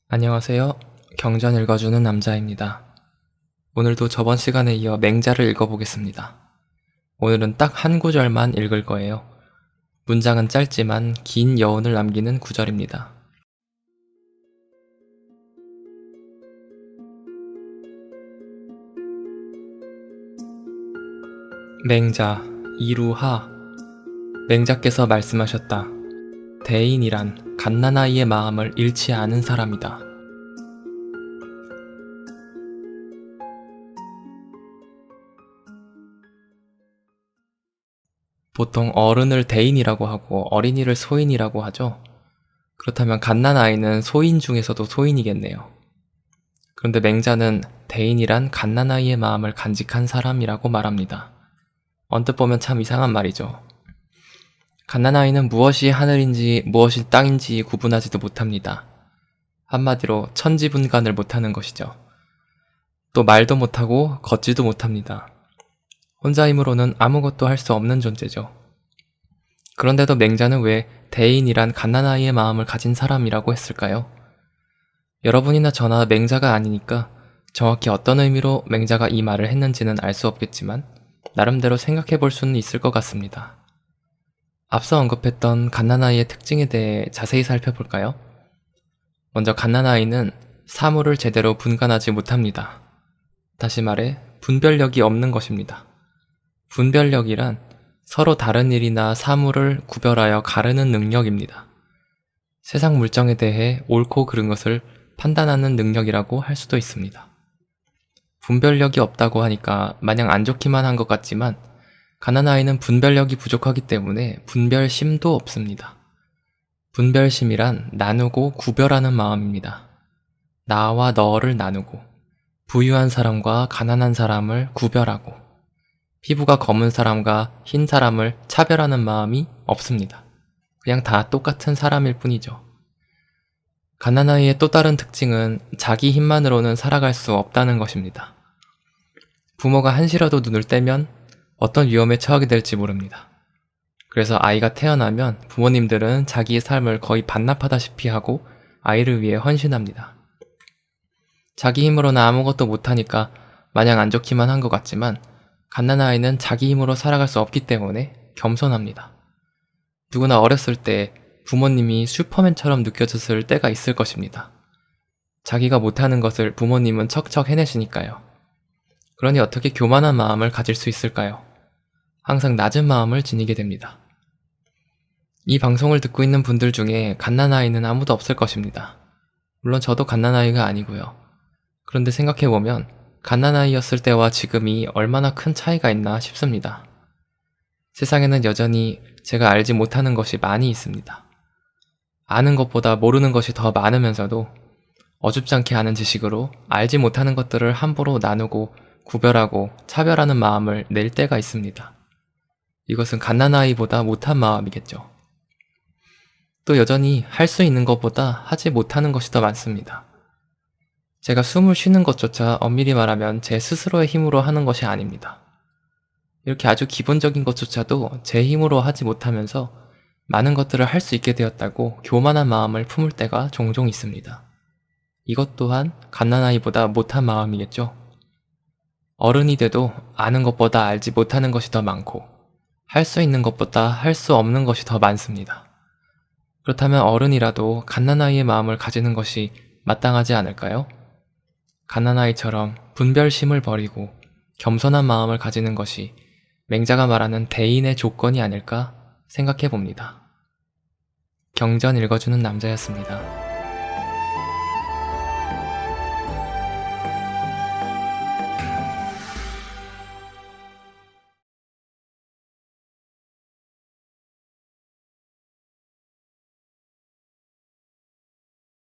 안녕하세요. 경전 읽어주는 남자입니다. 오늘도 저번 시간에 이어 맹자를 읽어보겠습니다. 오늘은 딱 한 구절만 읽을 거예요. 문장은 짧지만 긴 여운을 남기는 구절입니다. 맹자, 이루하. 맹자께서 말씀하셨다. 대인이란 갓난아이의 마음을 잃지 않은 사람이다. 보통 어른을 대인이라고 하고 어린이를 소인이라고 하죠. 그렇다면 갓난아이는 소인 중에서도 소인이겠네요. 그런데 맹자는 대인이란 갓난아이의 마음을 간직한 사람이라고 말합니다. 언뜻 보면 참 이상한 말이죠. 갓난아이는 무엇이 하늘인지 무엇이 땅인지 구분하지도 못합니다. 한마디로 천지분간을 못하는 것이죠. 또 말도 못하고 걷지도 못합니다. 혼자 힘으로는 아무것도 할 수 없는 존재죠. 그런데도 맹자는 왜 대인이란 갓난아이의 마음을 가진 사람이라고 했을까요? 여러분이나 저나 맹자가 아니니까 정확히 어떤 의미로 맹자가 이 말을 했는지는 알 수 없겠지만 나름대로 생각해 볼 수는 있을 것 같습니다. 앞서 언급했던 갓난아이의 특징에 대해 자세히 살펴볼까요? 먼저 갓난아이는 사물을 제대로 분간하지 못합니다. 다시 말해 분별력이 없는 것입니다. 분별력이란 서로 다른 일이나 사물을 구별하여 가르는 능력입니다. 세상 물정에 대해 옳고 그른 것을 판단하는 능력이라고 할 수도 있습니다. 분별력이 없다고 하니까 마냥 안 좋기만 한 것 같지만 갓난아이는 분별력이 부족하기 때문에 분별심도 없습니다. 분별심이란 나누고 구별하는 마음입니다. 나와 너를 나누고 부유한 사람과 가난한 사람을 구별하고 피부가 검은 사람과 흰 사람을 차별하는 마음이 없습니다. 그냥 다 똑같은 사람일 뿐이죠. 갓난아이의 또 다른 특징은 자기 힘만으로는 살아갈 수 없다는 것입니다. 부모가 한시라도 눈을 떼면 어떤 위험에 처하게 될지 모릅니다. 그래서 아이가 태어나면 부모님들은 자기의 삶을 거의 반납하다시피 하고 아이를 위해 헌신합니다. 자기 힘으로는 아무것도 못하니까 마냥 안 좋기만 한 것 같지만 갓난아이는 자기 힘으로 살아갈 수 없기 때문에 겸손합니다. 누구나 어렸을 때 부모님이 슈퍼맨처럼 느껴졌을 때가 있을 것입니다. 자기가 못하는 것을 부모님은 척척 해내시니까요. 그러니 어떻게 교만한 마음을 가질 수 있을까요? 항상 낮은 마음을 지니게 됩니다. 이 방송을 듣고 있는 분들 중에 갓난아이는 아무도 없을 것입니다. 물론 저도 갓난아이가 아니고요. 그런데 생각해보면 갓난아이였을 때와 지금이 얼마나 큰 차이가 있나 싶습니다. 세상에는 여전히 제가 알지 못하는 것이 많이 있습니다. 아는 것보다 모르는 것이 더 많으면서도 어줍지 않게 아는 지식으로 알지 못하는 것들을 함부로 나누고 구별하고 차별하는 마음을 낼 때가 있습니다. 이것은 갓난아이보다 못한 마음이겠죠. 또 여전히 할 수 있는 것보다 하지 못하는 것이 더 많습니다. 제가 숨을 쉬는 것조차 엄밀히 말하면 제 스스로의 힘으로 하는 것이 아닙니다. 이렇게 아주 기본적인 것조차도 제 힘으로 하지 못하면서 많은 것들을 할 수 있게 되었다고 교만한 마음을 품을 때가 종종 있습니다. 이것 또한 갓난아이보다 못한 마음이겠죠. 어른이 돼도 아는 것보다 알지 못하는 것이 더 많고 할 수 있는 것보다 할 수 없는 것이 더 많습니다. 그렇다면 어른이라도 갓난아이의 마음을 가지는 것이 마땅하지 않을까요? 갓난아이처럼 분별심을 버리고 겸손한 마음을 가지는 것이 맹자가 말하는 대인의 조건이 아닐까 생각해 봅니다. 경전 읽어주는 남자였습니다.